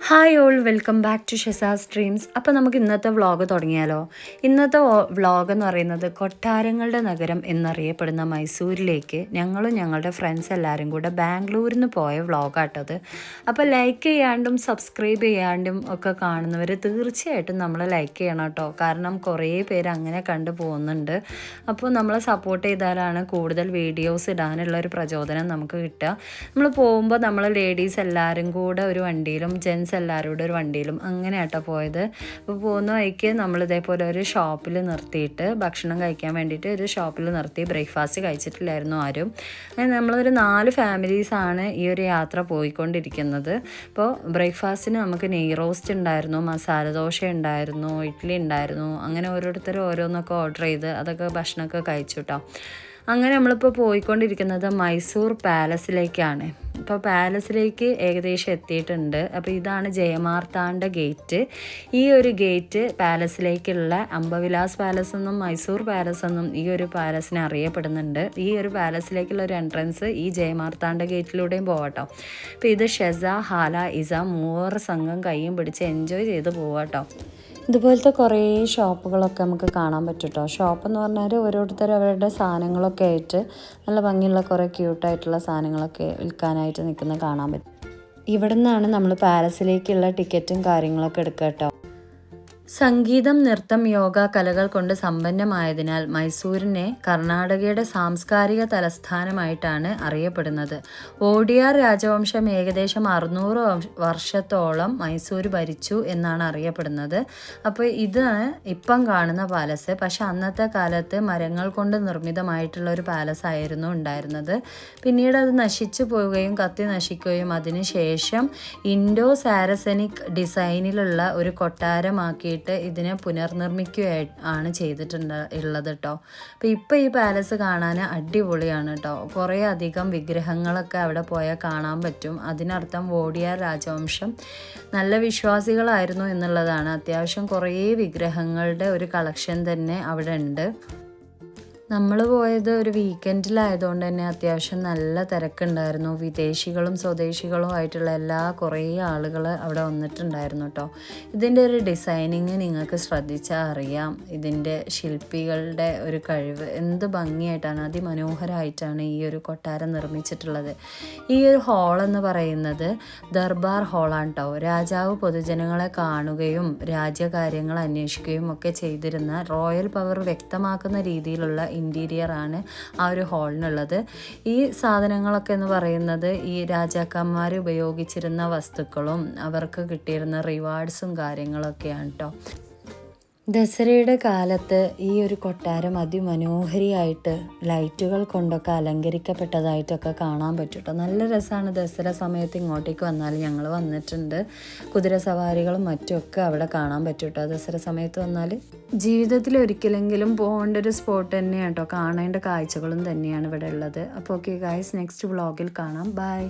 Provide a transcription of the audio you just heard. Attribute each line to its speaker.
Speaker 1: Hi all, welcome back to Sheza's dreams. അപ്പോൾ നമുക്ക് ഇന്നത്തെ വ്ളോഗ് തുടങ്ങിയാലോ? ഇന്നത്തെ വ്ളോഗ് എന്ന് പറയുന്നത് കൊട്ടാരങ്ങളുടെ നഗരം എന്നറിയപ്പെടുന്ന മൈസൂരിലേക്ക് ഞങ്ങളും ഞങ്ങളുടെ ഫ്രണ്ട്സ് എല്ലാവരും കൂടെ ബാംഗ്ലൂരിൽ നിന്ന് പോയ വ്ളോഗാട്ടത്. അപ്പോൾ ലൈക്ക് ചെയ്യാണ്ടും സബ്സ്ക്രൈബ് ചെയ്യാണ്ടും ഒക്കെ കാണുന്നവർ തീർച്ചയായിട്ടും നമ്മൾ ലൈക്ക് ചെയ്യണം കേട്ടോ. കാരണം കുറേ പേര് അങ്ങനെ കണ്ടു പോകുന്നുണ്ട്. അപ്പോൾ നമ്മളെ സപ്പോർട്ട് ചെയ്താലാണ് കൂടുതൽ വീഡിയോസ് ഇടാനുള്ള ഒരു പ്രചോദനം നമുക്ക് കിട്ടുക. നമ്മൾ പോകുമ്പോൾ നമ്മൾ ലേഡീസ് എല്ലാവരും കൂടെ ഒരു വണ്ടിയിലും ജെൻസ് എല്ലാവരോടും ഒരു വണ്ടിയിലും അങ്ങനെ ആട്ടോ പോയത്. അപ്പോൾ പോകുന്ന വഴിക്ക് നമ്മൾ ഇതേപോലെ ഒരു ഷോപ്പിൽ നിർത്തിയിട്ട് ഭക്ഷണം കഴിക്കാൻ വേണ്ടിയിട്ട് ഒരു ഷോപ്പിൽ നിർത്തി. ബ്രേക്ക്ഫാസ്റ്റ് കഴിച്ചിട്ടില്ലായിരുന്നു ആരും. അങ്ങനെ നമ്മളൊരു 4 ഫാമിലീസാണ് ഈ ഒരു യാത്ര പോയിക്കൊണ്ടിരിക്കുന്നത്. അപ്പോൾ ബ്രേക്ക്ഫാസ്റ്റിന് നമുക്ക് നെയ് റോസ്റ്റ് ഉണ്ടായിരുന്നു, മസാല ദോശ ഉണ്ടായിരുന്നു, ഇഡ്ഡലി ഉണ്ടായിരുന്നു. അങ്ങനെ ഓരോരുത്തരും ഓരോന്നൊക്കെ ഓർഡർ ചെയ്ത് അതൊക്കെ ഭക്ഷണമൊക്കെ കഴിച്ചു കേട്ടോ. അങ്ങനെ നമ്മളിപ്പോൾ പോയിക്കൊണ്ടിരിക്കുന്നത് മൈസൂർ പാലസിലേക്കാണ്. ഇപ്പോൾ പാലസിലേക്ക് ഏകദേശം എത്തിയിട്ടുണ്ട്. അപ്പോൾ ഇതാണ് ജയമാർത്താണ്ഡ ഗേറ്റ്. ഈ ഒരു ഗേറ്റ് പാലസിലേക്കുള്ള അംബവിലാസ് പാലസ് എന്നും മൈസൂർ പാലസ് എന്നും ഈ ഒരു പാലസിനെ അറിയപ്പെടുന്നുണ്ട്. ഈ ഒരു പാലസിലേക്കുള്ള ഒരു എൻട്രൻസ് ഈ ജയമാർത്താണ്ഡ ഗേറ്റിലൂടെയും പോവാട്ടോ. അപ്പോൾ ഇത് ഷെസ, ഹാല, ഇസ മൂവർ സംഘം കയ്യും പിടിച്ച് എൻജോയ് ചെയ്ത് പോവാട്ടോ. ഇതുപോലത്തെ കുറേ ഷോപ്പുകളൊക്കെ നമുക്ക് കാണാൻ പറ്റും കേട്ടോ. ഷോപ്പെന്ന് പറഞ്ഞാൽ ഓരോരുത്തരും അവരുടെ സാധനങ്ങളൊക്കെ ആയിട്ട് നല്ല ഭംഗിയുള്ള കുറേ ക്യൂട്ടായിട്ടുള്ള സാധനങ്ങളൊക്കെ വിൽക്കാനായിട്ട് നിൽക്കുന്നത് കാണാൻ പറ്റും. ഇവിടെ നിന്നാണ് നമ്മൾ പാലസിലേക്കുള്ള ടിക്കറ്റും കാര്യങ്ങളൊക്കെ എടുക്കുക കേട്ടോ. സംഗീതം, നൃത്തം, യോഗ, കലകൾ കൊണ്ട് സമ്പന്നമായതിനാൽ മൈസൂരിനെ കർണാടകയുടെ സാംസ്കാരിക തലസ്ഥാനമായിട്ടാണ് അറിയപ്പെടുന്നത്. ഓഡിയാർ രാജവംശം ഏകദേശം 600 വർഷത്തോളം മൈസൂർ ഭരിച്ചു എന്നാണ് അറിയപ്പെടുന്നത്. അപ്പോൾ ഇതാണ് ഇപ്പം കാണുന്ന പാലസ്. പക്ഷെ അന്നത്തെ കാലത്ത് മരങ്ങൾ കൊണ്ട് നിർമ്മിതമായിട്ടുള്ള ഒരു പാലസ് ആയിരുന്നു ഉണ്ടായിരുന്നത്. പിന്നീട് അത് നശിച്ചു പോവുകയും കത്തി നശിക്കുകയും അതിനുശേഷം ഇൻഡോ സാരസനിക് ഡിസൈനിലുള്ള ഒരു കൊട്ടാരമാക്കിയിട്ട് ഇതിനെ പുനർനിർമ്മിക്കുകയാണ് ഉള്ളത് കേട്ടോ. അപ്പോൾ ഇപ്പോൾ ഈ പാലസ് കാണാൻ അടിപൊളിയാണ് കേട്ടോ. കുറേ അധികം വിഗ്രഹങ്ങളൊക്കെ അവിടെ പോയാൽ കാണാൻ പറ്റും. അതിനർത്ഥം വോഡിയാർ രാജവംശം നല്ല വിശ്വാസികളായിരുന്നു എന്നുള്ളതാണ്. അത്യാവശ്യം കുറേ വിഗ്രഹങ്ങളുടെ ഒരു കളക്ഷൻ തന്നെ അവിടെ ഉണ്ട്. നമ്മൾ പോയത് ഒരു വീക്കെൻഡിലായതുകൊണ്ട് തന്നെ അത്യാവശ്യം നല്ല തിരക്കുണ്ടായിരുന്നു. വിദേശികളും സ്വദേശികളും ആയിട്ടുള്ള കുറേ ആളുകൾ അവിടെ വന്നിട്ടുണ്ടായിരുന്നു കേട്ടോ. ഇതിൻ്റെ ഒരു ഡിസൈനിങ് നിങ്ങൾക്ക് ശ്രദ്ധിച്ചാൽ അറിയാം. ഇതിൻ്റെ ശില്പികളുടെ ഒരു കഴിവ് എന്ത് ഭംഗിയായിട്ടാണ്, അതിമനോഹരമായിട്ടാണ് ഈ ഒരു കൊട്ടാരം നിർമ്മിച്ചിട്ടുള്ളത്. ഈ ഒരു ഹാളെന്ന് പറയുന്നത് ദർബാർ ഹാളാണ് കേട്ടോ. രാജാവ് പൊതുജനങ്ങളെ കാണുകയും രാജ്യകാര്യങ്ങൾ അന്വേഷിക്കുകയും ഒക്കെ ചെയ്തിരുന്ന റോയൽ പവർ വ്യക്തമാക്കുന്ന രീതിയിലുള്ള ഇൻറ്റീരിയർ ആണ് ആ ഒരു ഹാളിനുള്ളത്. ഈ സാധനങ്ങളൊക്കെ എന്ന് പറയുന്നത് ഈ രാജാക്കന്മാർ ഉപയോഗിച്ചിരുന്ന വസ്തുക്കളും അവർക്ക് കിട്ടിയിരുന്ന റിവാർഡ്സും കാര്യങ്ങളൊക്കെയാണ് കേട്ടോ. ദസറയുടെ കാലത്ത് ഈ ഒരു കൊട്ടാരം അതിമനോഹരിയായിട്ട് ലൈറ്റുകൾ കൊണ്ടൊക്കെ അലങ്കരിക്കപ്പെട്ടതായിട്ടൊക്കെ കാണാൻ പറ്റും കേട്ടോ. നല്ല രസമാണ്. ദസറ സമയത്ത് ഇങ്ങോട്ടേക്ക് വന്നാൽ ഞങ്ങൾ വന്നിട്ടുണ്ട്. കുതിര സവാരികളും മറ്റുമൊക്കെ അവിടെ കാണാൻ പറ്റും കേട്ടോ. ദസറ സമയത്ത് വന്നാൽ ജീവിതത്തിൽ ഒരിക്കലെങ്കിലും പോകേണ്ട ഒരു സ്പോട്ട് തന്നെയാണ് കേട്ടോ. കാണേണ്ട കാഴ്ചകളും തന്നെയാണ് ഇവിടെ ഉള്ളത്. അപ്പോൾ ഓക്കെ ഗൈസ്, നെക്സ്റ്റ് വ്ളോഗിൽ കാണാം. ബൈ.